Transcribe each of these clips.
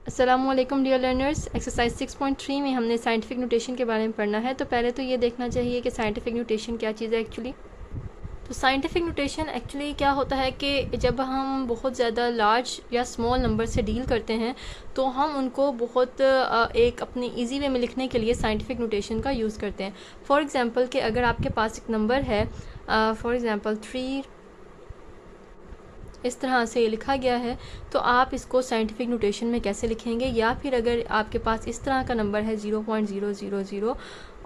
अस्सलामुअलैकुम dear learners. Exercise 6.3 में हमने साइंटिफिक नोटेशन के बारे में पढ़ना है। तो पहले तो ये देखना चाहिए कि साइंटिफिक नोटेशन क्या चीज़ है एक्चुअली। तो साइंटिफिक नोटेशन एक्चुअली क्या होता है कि जब हम बहुत ज़्यादा लार्ज या स्मॉल नंबर से डील करते हैं तो हम उनको बहुत एक अपनी इजी वे में लिखने के लिए साइंटिफिक नोटेशन का यूज़ करते हैं। फॉर एग्ज़ाम्पल कि अगर आपके पास एक नंबर है, फॉर एग्ज़ाम्पल 3, इस तरह से ये लिखा गया है, तो आप इसको साइंटिफिक नोटेशन में कैसे लिखेंगे। या फिर अगर आपके पास इस तरह का नंबर है 0.000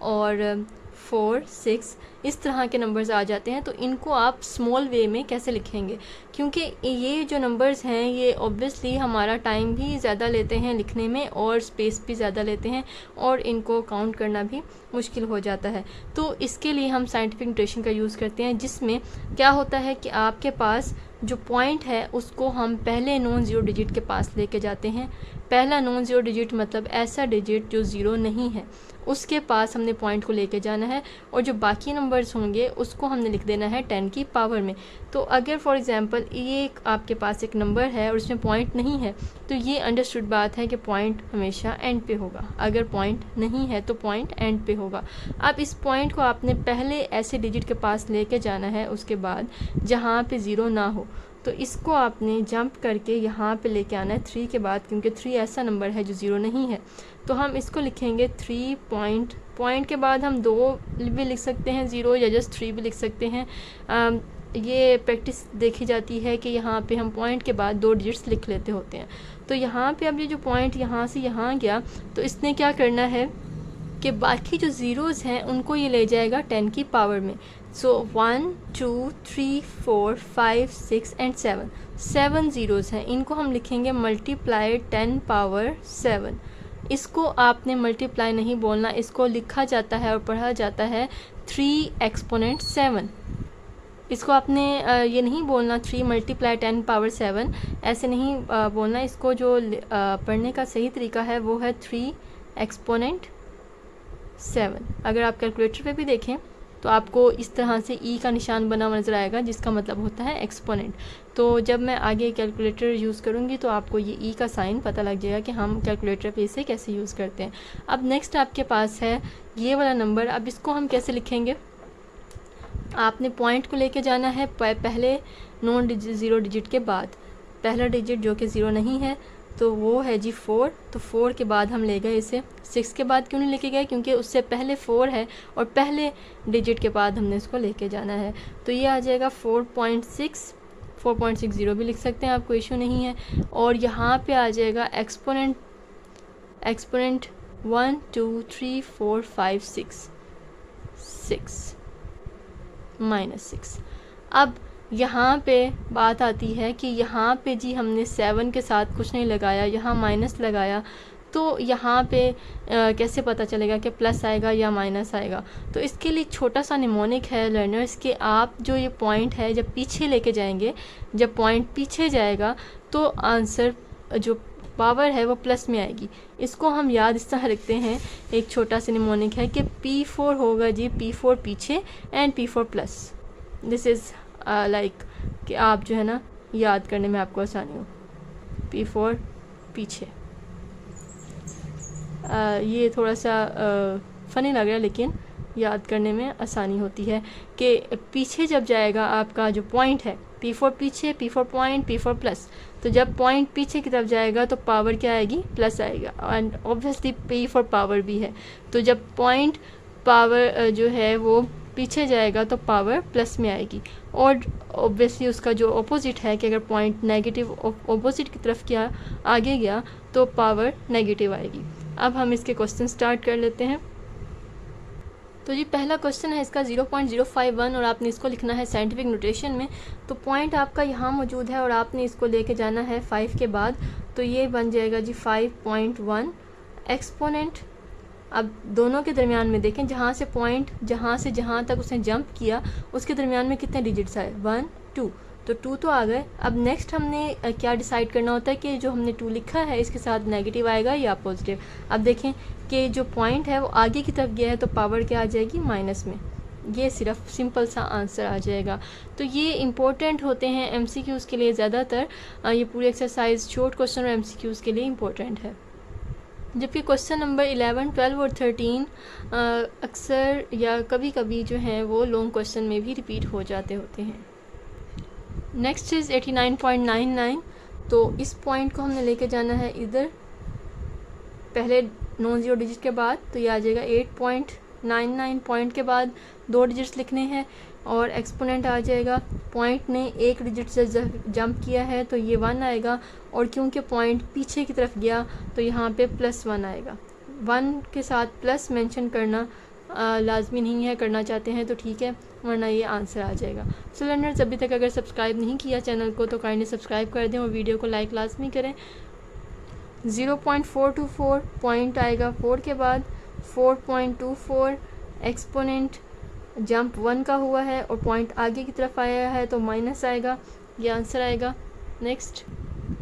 और 4, 6, इस तरह के नंबर्स आ जाते हैं, तो इनको आप स्मॉल वे में कैसे लिखेंगे। क्योंकि ये जो नंबर्स हैं ये ऑब्वियसली हमारा टाइम भी ज़्यादा लेते हैं लिखने में और स्पेस भी ज़्यादा लेते हैं और इनको काउंट करना भी मुश्किल हो जाता है। तो इसके लिए हम साइंटिफिक नोटेशन का यूज़ करते हैं, जिसमें क्या होता है कि आपके पास जो पॉइंट है उसको हम पहले नॉन ज़ीरो डिजिट के पास लेके जाते हैं। पहला नॉन ज़ीरो डिजिट मतलब ऐसा डिजिट जो ज़ीरो नहीं है, उसके पास हमने पॉइंट को लेके जाना है और जो बाकी नंबर्स होंगे उसको हमने लिख देना है 10 की पावर में। तो अगर फॉर एग्ज़ाम्पल ये आपके पास एक नंबर है और उसमें पॉइंट नहीं है, तो ये अंडरस्टूड बात है कि पॉइंट हमेशा एंड पे होगा। अगर पॉइंट नहीं है तो पॉइंट एंड पे होगा। अब इस पॉइंट को आपने पहले ऐसे डिजिट के पास लेके जाना है, उसके बाद जहाँ पे ज़ीरो ना हो, तो इसको आपने जंप करके यहाँ पे लेके आना है 3 के बाद, क्योंकि 3 ऐसा नंबर है जो ज़ीरो नहीं है। तो हम इसको लिखेंगे 3 पॉइंट के बाद हम 2 भी लिख सकते हैं ज़ीरो, या जस्ट 3 भी लिख सकते हैं। ये प्रैक्टिस देखी जाती है कि यहाँ पे हम पॉइंट के बाद 2 डिजिट्स लिख लेते होते हैं। तो यहाँ पे अब ये जो पॉइंट यहाँ से यहाँ गया, तो इसने क्या करना है कि बाकी जो ज़ीरोज़ हैं उनको ये ले जाएगा 10 की पावर में। सो 1, 2, 3, 4, 5, 6 एंड 7 ज़ीरोज़ हैं। इनको हम लिखेंगे मल्टीप्लाई 10 पावर 7। इसको आपने मल्टीप्लाई नहीं बोलना, इसको लिखा जाता है और पढ़ा जाता है 3 एक्सपोनेंट 7। इसको आपने ये नहीं बोलना 3 मल्टीप्लाई 10 पावर 7, ऐसे नहीं बोलना। इसको जो पढ़ने का सही तरीका है वो है 3 एक्सपोनेंट 7। अगर आप कैलकुलेटर पे भी देखें तो आपको इस तरह से ई का निशान बना हुआ नज़र आएगा, जिसका मतलब होता है एक्सपोनेंट। तो जब मैं आगे कैलकुलेटर यूज़ करूँगी तो आपको ये ई का साइन पता लग जाएगा कि हम कैलकुलेटर पे इसे कैसे यूज़ करते हैं। अब नेक्स्ट आपके पास है ये वाला नंबर। अब इसको हम कैसे लिखेंगे। आपने पॉइंट को लेके जाना है पहले नॉन ज़ीरो डिजिट के बाद। पहला डिजिट जो कि ज़ीरो नहीं है तो वो है जी 4। तो 4 के बाद हम ले गए इसे। 6 के बाद क्यों नहीं लेके गए, क्योंकि उससे पहले 4 है और पहले डिजिट के बाद हमने इसको लेके जाना है। तो ये आ जाएगा 4.60 भी लिख सकते हैं, आपको इशू नहीं है। और यहाँ पे आ जाएगा एक्सपोनेंट 1, 2, 3, 4, 5, 6 -6। अब यहाँ पे बात आती है कि यहाँ पे जी हमने 7 के साथ कुछ नहीं लगाया, यहाँ माइनस लगाया, तो यहाँ पे कैसे पता चलेगा कि प्लस आएगा या माइनस आएगा। तो इसके लिए एक छोटा सा निमोनिक है लर्नर्स कि आप जो ये पॉइंट है जब पीछे लेके जाएंगे, जब पॉइंट पीछे जाएगा तो आंसर जो पावर है वो प्लस में आएगी। इसको हम याद इस तरह रखते हैं, एक छोटा सा निमोनिक है कि P4 होगा जी, P4 पीछे and P4 plus. This is like कि आप जो है ना याद करने में आपको आसानी हो। P4 पीछे। ये थोड़ा सा फ़नी लग रहा है लेकिन याद करने में आसानी होती है कि पीछे जब जाएगा आपका जो पॉइंट है, P4 पीछे, P4 पॉइंट, P4 प्लस। तो जब पॉइंट पीछे की तरफ जाएगा तो पावर क्या आएगी, प्लस आएगा। एंड ऑब्वियसली P4 पावर भी है। तो जब पॉइंट पावर जो है वो पीछे जाएगा तो पावर प्लस में आएगी। और ऑब्वियसली उसका जो ऑपोजिट है कि अगर पॉइंट नेगेटिव ऑपोजिट की तरफ क्या आगे गया तो पावर नेगेटिव आएगी। अब हम इसके क्वेश्चन स्टार्ट कर लेते हैं। तो जी पहला क्वेश्चन है इसका 0.051 और आपने इसको लिखना है साइंटिफिक नोटेशन में। तो पॉइंट आपका यहाँ मौजूद है और आपने इसको लेके जाना है 5 के बाद, तो ये बन जाएगा जी 5.1 एक्सपोनेंट। अब दोनों के दरमियान में देखें, जहाँ से पॉइंट जहाँ तक उसने जंप किया उसके दरमियान में कितने डिजिट्स आए, 1, 2, तो 2 तो आ गए। अब नेक्स्ट हमने क्या डिसाइड करना होता है कि जो हमने 2 लिखा है इसके साथ नेगेटिव आएगा या पॉजिटिव। अब देखें कि जो पॉइंट है वो आगे की तरफ गया है तो पावर क्या आ जाएगी, माइनस में। ये सिर्फ सिंपल सा आंसर आ जाएगा। तो ये इम्पोर्टेंट होते हैं एमसीक्यूज़ के लिए ज़्यादातर, ये पूरी एक्सरसाइज शॉर्ट क्वेश्चन और एमसीक्यूज़ के लिए इम्पोर्टेंट है। जबकि क्वेश्चन नंबर 11, 12 और 13 अक्सर या कभी कभी जो हैं वो लॉन्ग क्वेश्चन में भी रिपीट हो जाते होते हैं। Next is 89.99। तो इस पॉइंट को हमने लेके जाना है इधर, पहले नॉन ज़ीरो डिजिट के बाद, तो ये आ जाएगा 8.99। पॉइंट के बाद 2 डिजिट्स लिखने हैं और एक्सपोनेंट आ जाएगा। पॉइंट ने 1 डिजिट से जंप किया है तो ये 1 आएगा, और क्योंकि पॉइंट पीछे की तरफ गया तो यहाँ पे +1 आएगा। 1 के साथ प्लस मेंशन करना लाजमी नहीं है, करना चाहते हैं तो ठीक है, वरना ये आंसर आ जाएगा। सो लर्नर्स, अभी तक अगर सब्सक्राइब नहीं किया चैनल को तो काइंडली सब्सक्राइब कर दें और वीडियो को लाइक लाजमी करें। 0.424 पॉइंट आएगा 4 के बाद, 4.24 एक्सपोनेंट जंप 1 का हुआ है और पॉइंट आगे की तरफ आया है तो माइनस आएगा, ये आंसर आएगा। नेक्स्ट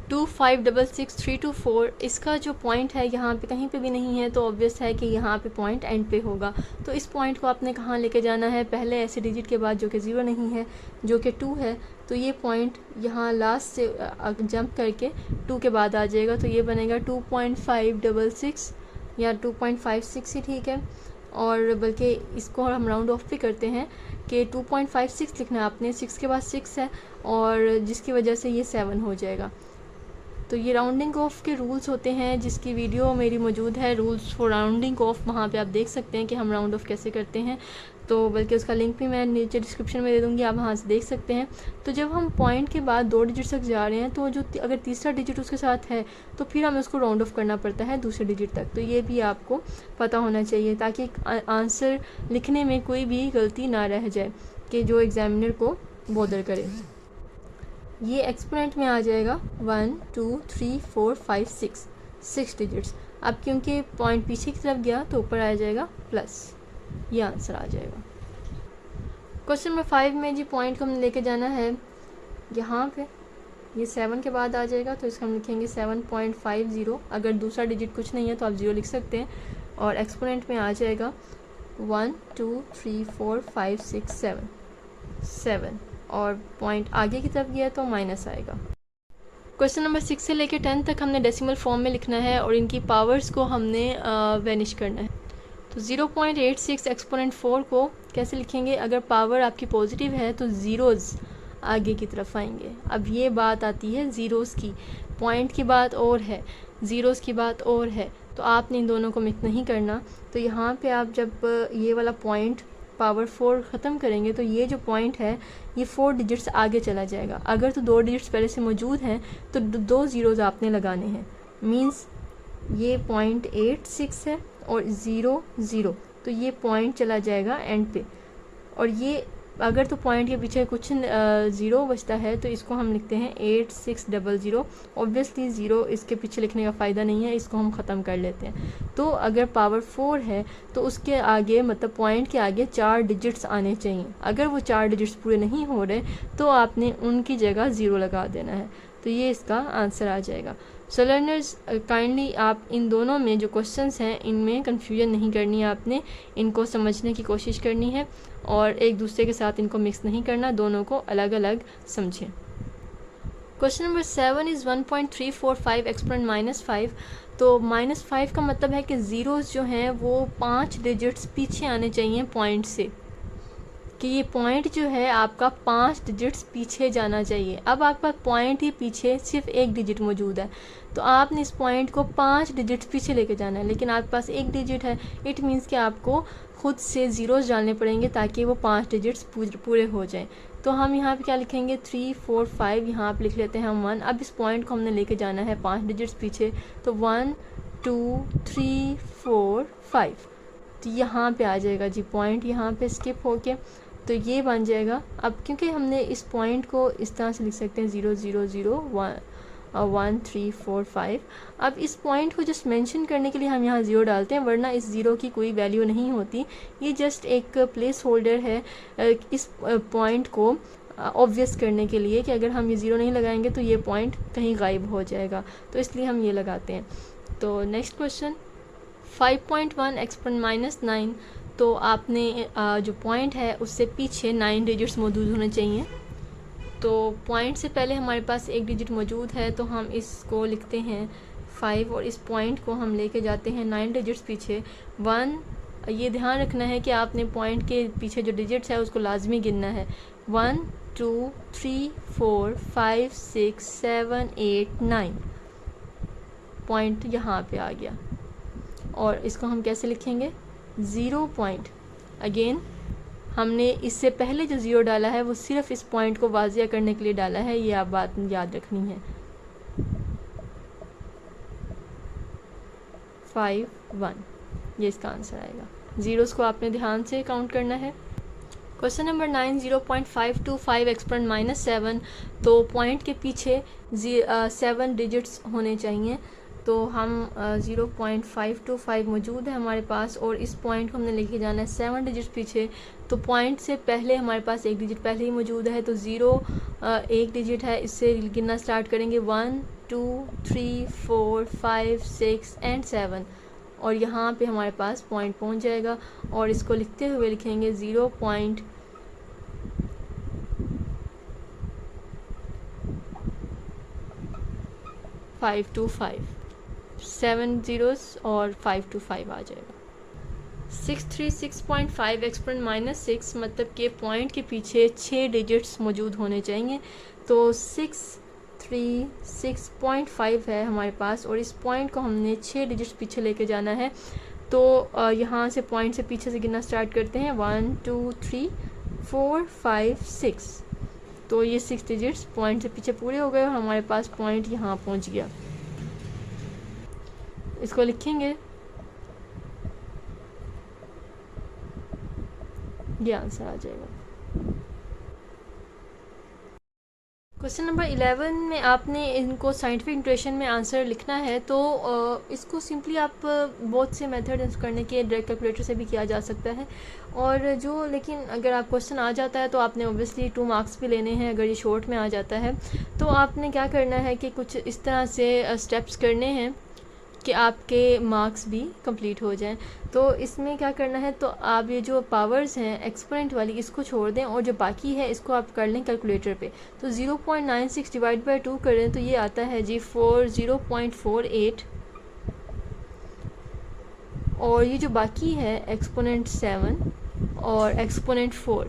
2566324, इसका जो पॉइंट है यहाँ पे कहीं पे भी नहीं है तो ऑब्वियस है कि यहाँ पे पॉइंट एंड पे होगा। तो इस पॉइंट को आपने कहाँ लेके जाना है, पहले ऐसे डिजिट के बाद जो कि 0 नहीं है, जो कि 2 है, तो ये पॉइंट यहाँ लास्ट से जंप करके 2 के बाद आ जाएगा, तो ये बनेगा 2.566 या 2.56 ही ठीक है। और बल्कि इसको हम राउंड ऑफ भी करते हैं कि 2.56 लिखना है आपने, 6 के बाद 6 है और जिसकी वजह से ये 7 हो जाएगा। तो ये राउंडिंग ऑफ के रूल्स होते हैं, जिसकी वीडियो मेरी मौजूद है, रूल्स फॉर राउंडिंग ऑफ, वहाँ पे आप देख सकते हैं कि हम राउंड ऑफ कैसे करते हैं। तो बल्कि उसका लिंक भी मैं नीचे डिस्क्रिप्शन में दे दूँगी, आप वहाँ से देख सकते हैं। तो जब हम पॉइंट के बाद 2 डिजिट तक जा रहे हैं तो जो अगर तीसरा डिजिट उसके साथ है तो फिर हमें उसको राउंड ऑफ करना पड़ता है दूसरे डिजिट तक। तो ये भी आपको पता होना चाहिए ताकि आंसर लिखने में कोई भी गलती ना रह जाए कि जो एग्ज़ामिनर को बॉदर करे। ये एक्सपोनेंट में आ जाएगा 1 2 3 4 5 6 डिजिट्स। अब क्योंकि पॉइंट पीछे की तरफ गया तो ऊपर आ जाएगा प्लस, ये आंसर आ जाएगा। क्वेश्चन नंबर 5 में जी पॉइंट को हमने लेके जाना है यहाँ पे, ये 7 के बाद आ जाएगा तो इसको हम लिखेंगे 7.50। अगर दूसरा डिजिट कुछ नहीं है तो आप 0 लिख सकते हैं, और एक्सपोनेंट में आ जाएगा 1 2 3 4 5 6 7 और पॉइंट आगे की तरफ गया तो माइनस आएगा। क्वेश्चन नंबर 6 से लेकर 10 तक हमने डेसिमल फॉर्म में लिखना है और इनकी पावर्स को हमने वेनिश करना है। तो 0.86 एक्सपोनेंट 4 को कैसे लिखेंगे, अगर पावर आपकी पॉजिटिव है तो ज़ीरोज़ आगे की तरफ आएंगे। अब ये बात आती है ज़ीरोज़ की, पॉइंट की बात और है, ज़ीरोज़ की बात और है, तो आपने इन दोनों को मिक्स नहीं करना। तो यहाँ पे आप जब ये वाला पॉइंट पावर 4 ख़त्म करेंगे तो ये जो पॉइंट है ये 4 डिजिट्स आगे चला जाएगा। अगर तो 2 डिजिट्स पहले से मौजूद हैं तो 2 ज़ीरोज़ आपने लगाने हैं, मींस ये 0.86 है और 0 0, तो ये पॉइंट चला जाएगा एंड पे। और ये अगर तो पॉइंट के पीछे कुछ 0 बचता है तो इसको हम लिखते हैं 8600। ऑब्वियसली 0 इसके पीछे लिखने का फ़ायदा नहीं है, इसको हम ख़त्म कर लेते हैं। तो अगर पावर 4 है तो उसके आगे मतलब पॉइंट के आगे 4 डिजिट्स आने चाहिए। अगर वो 4 डिजिट्स पूरे नहीं हो रहे तो आपने उनकी जगह 0 लगा देना है, तो ये इसका आंसर आ जाएगा। सो लर्नर्स, काइंडली आप इन दोनों में जो क्वेश्चंस हैं इनमें कंफ्यूजन नहीं करनी है, आपने इनको समझने की कोशिश करनी है और एक दूसरे के साथ इनको मिक्स नहीं करना, दोनों को अलग अलग समझें। Question number 7 is 1.345 exponent -5। तो -5 का मतलब है कि ज़ीरोज़ जो हैं वो 5 डिजिट्स पीछे आने चाहिए पॉइंट से, कि ये पॉइंट जो है आपका 5 डिजिट्स पीछे जाना चाहिए। अब आपके पास पॉइंट ही पीछे सिर्फ 1 डिजिट मौजूद है तो आपने इस पॉइंट को 5 डिजिट्स पीछे लेके जाना है, लेकिन आपके पास 1 डिजिट है। इट मीन्स कि आपको खुद से ज़ीरोज़ डालने पड़ेंगे ताकि वो 5 डिजिट्स पूरे हो जाएं। तो हम यहाँ पे क्या लिखेंगे 3 4 5, यहाँ पे लिख लेते हैं हम 1। अब इस पॉइंट को हमने लेके जाना है 5 डिजिट्स पीछे, तो 1 2 3 4 5, तो यहाँ पे आ जाएगा जी पॉइंट, यहाँ पे स्किप होके तो ये बन जाएगा। अब क्योंकि हमने इस पॉइंट को इस तरह से लिख सकते हैं 0 0 0 1 3 4 5। अब इस पॉइंट को जस्ट मेंशन करने के लिए हम यहाँ 0 डालते हैं, वरना इस 0 की कोई वैल्यू नहीं होती। ये जस्ट एक प्लेस होल्डर है इस पॉइंट को ऑब्वियस करने के लिए कि अगर हम ये 0 नहीं लगाएंगे तो ये पॉइंट कहीं गायब हो जाएगा, तो इसलिए हम ये लगाते हैं। तो नेक्स्ट क्वेश्चन 5.1 एक्सपोनेंट -9। तो आपने जो पॉइंट है उससे पीछे 9 डिजिट्स मौजूद होने चाहिए। तो पॉइंट से पहले हमारे पास एक डिजिट मौजूद है, तो हम इसको लिखते हैं 5 और इस पॉइंट को हम लेके जाते हैं 9 डिजिट्स पीछे 1। ये ध्यान रखना है कि आपने पॉइंट के पीछे जो डिजिट्स है उसको लाजमी गिनना है। 1 2 3 4 5 6 7 8 9 पॉइंट यहाँ पे आ गया। और इसको हम कैसे लिखेंगे? 0 पॉइंट। अगेन हमने इससे पहले जो 0 डाला है वो सिर्फ इस पॉइंट को वाजिया करने के लिए डाला है, ये आप बात याद रखनी है। 5 1 ये इसका आंसर आएगा। ज़ीरोज़ को आपने ध्यान से काउंट करना है। Question number 9 0.525 exponent -7। तो पॉइंट के पीछे 7 डिजिट्स होने चाहिए। तो हम 0.525 मौजूद है हमारे पास और इस पॉइंट को हमने लेके जाना है 7 डिजिट्स पीछे। तो पॉइंट से पहले हमारे पास एक डिजिट पहले ही मौजूद है, तो 0 एक डिजिट है, इससे गिनना स्टार्ट करेंगे 1 2 3 4 5 6 एंड 7 और यहाँ पे हमारे पास पॉइंट पहुँच जाएगा। और इसको लिखते हुए लिखेंगे 0.525 7 ज़ीरोज़ और 525 आ जाएगा। 636.5 एक्सपोनेंट -6 मतलब कि पॉइंट के पीछे 6 डिजिट्स मौजूद होने चाहिए। तो 636.5 है हमारे पास और इस पॉइंट को हमने 6 डिजिट्स पीछे लेके जाना है। तो यहाँ से पॉइंट से पीछे से गिनना स्टार्ट करते हैं 1 2 3 4 5 6। तो ये 6 डिजिट्स पॉइंट से पीछे पूरे हो गए और हमारे पास पॉइंट यहाँ पहुँच गया। इसको लिखेंगे, ये आंसर आ जाएगा। क्वेश्चन नंबर 11 में आपने इनको साइंटिफिक नोटेशन में आंसर लिखना है। तो इसको सिंपली आप बहुत से मेथड यूज़ करने के डायरेक्ट कैलकुलेटर से भी किया जा सकता है। और जो लेकिन अगर आप क्वेश्चन आ जाता है तो आपने ऑब्वियसली 2 मार्क्स भी लेने हैं। अगर ये शॉर्ट में आ जाता है तो आपने क्या करना है कि कुछ इस तरह से स्टेप्स करने हैं कि आपके मार्क्स भी कंप्लीट हो जाएं। तो इसमें क्या करना है, तो आप ये जो पावर्स हैं एक्सपोनेंट वाली इसको छोड़ दें और जो बाकी है इसको आप कर लें कैलकुलेटर पे। तो 0.96 डिवाइड बाई 2 करें तो ये आता है जी 0.48 और ये जो बाकी है एक्सपोनेंट 7 और एक्सपोनेंट 4,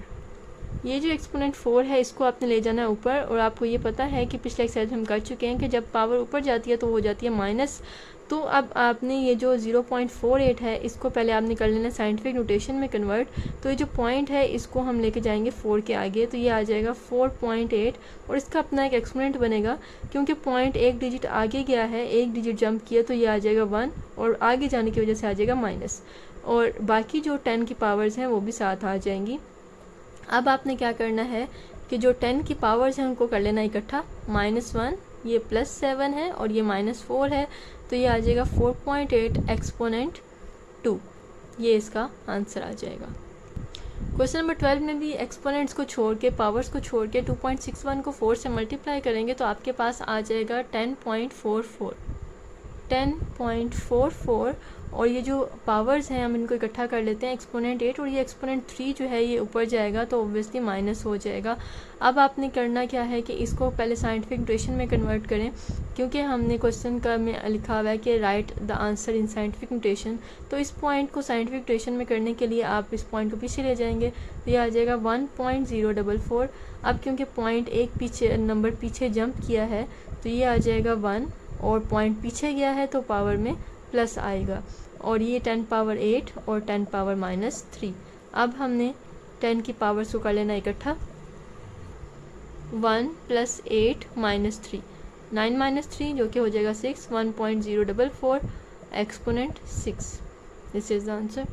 ये जो एक्सपोनेंट 4 है इसको आपने ले जाना है ऊपर। और आपको ये पता है कि पिछले एक्सरसाइज हम कर चुके हैं कि जब पावर ऊपर जाती है तो हो जाती है माइनस। तो अब आपने ये जो 0.48 है इसको पहले आपने कर लेना साइंटिफिक नोटेशन में कन्वर्ट। तो ये जो पॉइंट है इसको हम लेके जाएंगे 4 के आगे, तो ये आ जाएगा 4.8 और इसका अपना एक एक्सपोनेंट बनेगा क्योंकि पॉइंट एक डिजिट आगे गया है, एक डिजिट जंप किया, तो ये आ जाएगा 1 और आगे जाने की वजह से आ जाएगा माइनस। और बाकी जो 10 की पावर्स हैं वो भी साथ आ जाएंगी। अब आपने क्या करना है कि जो 10 की पावर्स हैं उनको कर लेना इकट्ठा। -1 ये +7 है और ये -4 है, तो ये आ जाएगा 4.8 एक्सपोनेंट 2। ये इसका आंसर आ जाएगा। क्वेश्चन नंबर 12 में भी एक्सपोनेंट्स को छोड़ के पावर्स को छोड़ के 2.61 को 4 से मल्टीप्लाई करेंगे तो आपके पास आ जाएगा 10.44 और ये जो पावर्स हैं हम इनको इकट्ठा कर लेते हैं एक्सपोनेंट 8 और ये एक्सपोनेंट 3 जो है ये ऊपर जाएगा तो ऑब्वियसली माइनस हो जाएगा। अब आपने करना क्या है कि इसको पहले साइंटिफिक नोटेशन में कन्वर्ट करें क्योंकि हमने क्वेश्चन का में लिखा हुआ है कि right the answer in scientific notation. तो इस पॉइंट को साइंटिफिक नोटेशन में करने के लिए आप इस पॉइंट को पीछे ले जाएंगे तो ये आ जाएगा 1.044। अब क्योंकि पॉइंट एक पीछे नंबर पीछे जंप किया है तो ये आ जाएगा 1 और पॉइंट पीछे गया है तो पावर में प्लस आएगा और ये 10 पावर 8 और 10 पावर -3। अब हमने 10 की पावर्स को कर लेना इकट्ठा। 1 + 8 -3 9 - 3 जो कि हो जाएगा 6 1.044 exponent 6। This is the answer.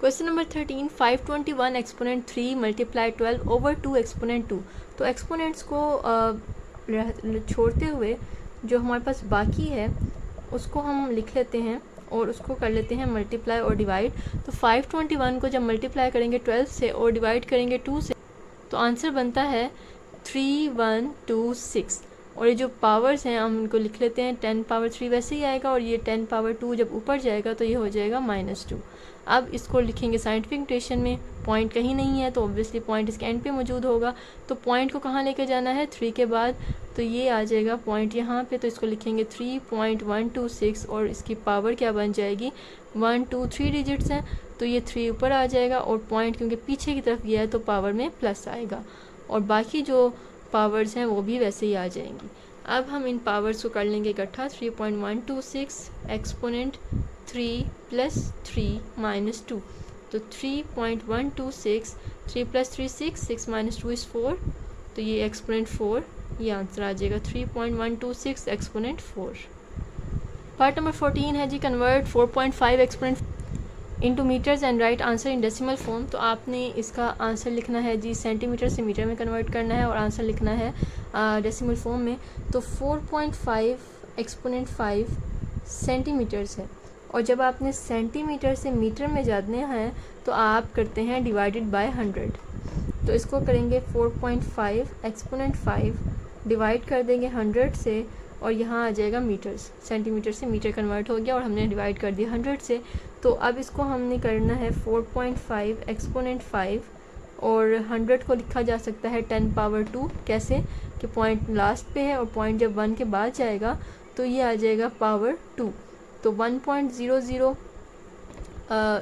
Question number 13 521 exponent 3 multiply 12 over 2 exponent 2। तो एक्सपोनेंट्स को छोड़ते हुए जो हमारे पास बाकी है उसको हम लिख लेते हैं और उसको कर लेते हैं मल्टीप्लाई और डिवाइड। तो 521 को जब मल्टीप्लाई करेंगे 12 से और डिवाइड करेंगे 2 से तो आंसर बनता है 3126 और ये जो पावर्स हैं हम इनको लिख लेते हैं, 10 पावर 3 वैसे ही आएगा, और ये 10 पावर 2 जब ऊपर जाएगा तो ये हो जाएगा -2। अब इसको लिखेंगे साइंटिफिक नोटेशन में, पॉइंट कहीं नहीं है तो ऑब्वियसली पॉइंट इसके एंड पे मौजूद होगा, तो पॉइंट को कहाँ लेके जाना है, 3 के बाद, तो ये आ जाएगा पॉइंट यहाँ पे, तो इसको लिखेंगे 3.126 और इसकी पावर क्या बन जाएगी, 1 2 3 डिजिट्स हैं तो ये 3 ऊपर आ जाएगा, और पॉइंट क्योंकि पीछे की तरफ गया है तो पावर में प्लस आएगा, और बाकी जो पावर्स हैं वो भी वैसे ही आ जाएंगी। अब हम इन पावर्स को कर लेंगे इकट्ठा, 3.126 एक्सपोनेंट 3 + 3 - 2, तो 3.126, 3 + 3 6, 6 - 2 = 4, तो ये एक्सपोनेंट 4, ये आंसर आ जाएगा 3.126 एक्सपोनेंट 4। पार्ट नंबर 14 है जी, convert 4.5 exponent into metres and right answer in decimal form. तो आपने इसका आंसर लिखना है जी सेंटीमीटर से मीटर में कन्वर्ट करना है और आंसर लिखना है डेसिमल फॉर्म में। तो 4.5 एक्सपोनेंट 5 सेंटीमीटर्स है, और जब आपने सेंटीमीटर से मीटर में जाने हैं तो आप करते हैं डिवाइडेड बाय 100। तो इसको करेंगे 4.5 एक्सपोनेंट 5 डिवाइड कर देंगे 100 से, और यहाँ आ जाएगा मीटर्स, सेंटीमीटर से मीटर कन्वर्ट हो गया और हमने डिवाइड कर दिया 100 से। तो अब इसको हमने करना है 4.5 एक्सपोनेंट 5, और 100 को लिखा जा सकता है 10 पावर 2, कैसे कि पॉइंट लास्ट पे है और पॉइंट जब 1 के बाद जाएगा तो ये आ जाएगा पावर 2, तो 1.00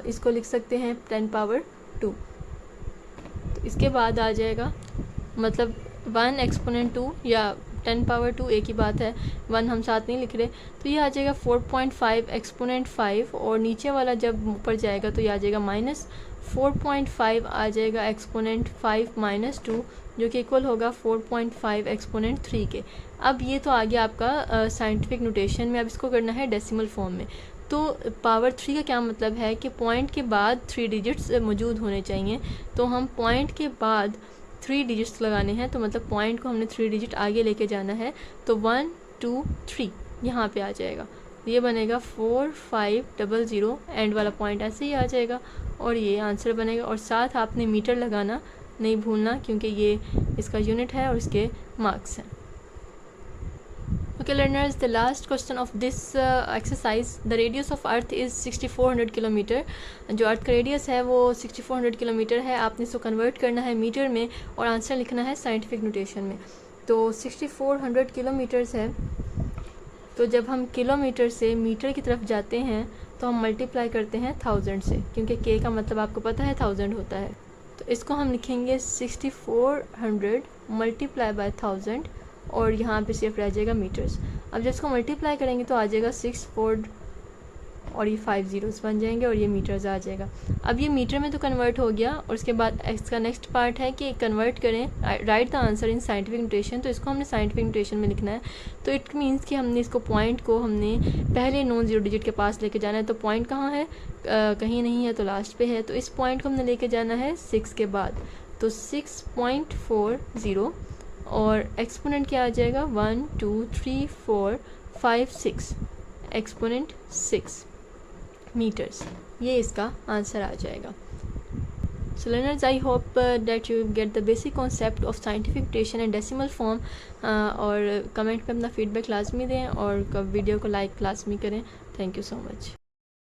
इसको लिख सकते हैं 10 पावर 2। तो इसके बाद आ जाएगा, मतलब 1 एक्सपोनेंट 2 या 10 पावर 2 एक ही बात है, 1 हम साथ नहीं लिख रहे, तो ये आ जाएगा 4.5 एक्सपोनेंट 5, और नीचे वाला जब ऊपर जाएगा तो ये आ जाएगा -4.5 आ जाएगा एक्सपोनेंट 5 - 2, जो कि इक्वल होगा 4.5 एक्सपोनेंट 3 के। अब ये तो आ गया आपका साइंटिफिक नोटेशन में, अब इसको करना है डेसिमल फॉर्म में। तो पावर 3 का क्या मतलब है कि पॉइंट के बाद 3 डिजिट्स मौजूद होने चाहिए, तो हम पॉइंट के बाद 3 डिजिट्स लगाने हैं, तो मतलब पॉइंट को हमने 3 डिजिट आगे लेके जाना है, तो 1 2 3 यहाँ पे आ जाएगा, ये बनेगा 4500, एंड वाला पॉइंट ऐसे ही आ जाएगा और ये आंसर बनेगा। और साथ आपने मीटर लगाना नहीं भूलना, क्योंकि ये इसका यूनिट है और इसके मार्क्स हैं। Okay learners, the last question of this exercise, the radius of earth is 6400 kilometre. जो अर्थ का रेडियस है वो 6400 किलोमीटर है, आपने इसको कन्वर्ट करना है मीटर में और आंसर लिखना है साइंटिफिक नोटेशन में। तो 6400 किलोमीटर्स है, तो जब हम किलोमीटर से मीटर की तरफ जाते हैं तो हम मल्टीप्लाई करते हैं 1000 से, क्योंकि के का मतलब आपको पता है 1000 होता है। तो इसको हम लिखेंगे 6400 मल्टीप्लाई बाय 1000, और यहाँ पे सिर्फ रह जाएगा मीटर्स। अब जब इसको मल्टीप्लाई करेंगे तो आ जाएगा 6 4 और ये 5 zeros बन जाएंगे और ये मीटर्स आ जाएगा। अब ये मीटर में तो कन्वर्ट हो गया, और उसके बाद इसका नेक्स्ट पार्ट है कि कन्वर्ट करें, right the answer in scientific notation. तो इसको हमने साइंटिफिक नोटेशन में लिखना है, तो इट मीन्स कि हमने इसको पॉइंट को हमने पहले नॉन जीरो डिजिट के पास लेके जाना है। तो पॉइंट कहाँ है, कहीं नहीं है, तो लास्ट पे है, तो इस पॉइंट को हमने लेके जाना है 6 के बाद, तो 6.40, और एक्सपोनेंट क्या आ जाएगा 1 2 3 4 5 6, एक्सपोनेंट 6 मीटर्स, ये इसका आंसर आ जाएगा। सो learners, I hope that you get the basic concept of scientific notation and decimal form, और कमेंट में अपना फीडबैक लाजमी दें और वीडियो को लाइक लाजमी करें। Thank you so much.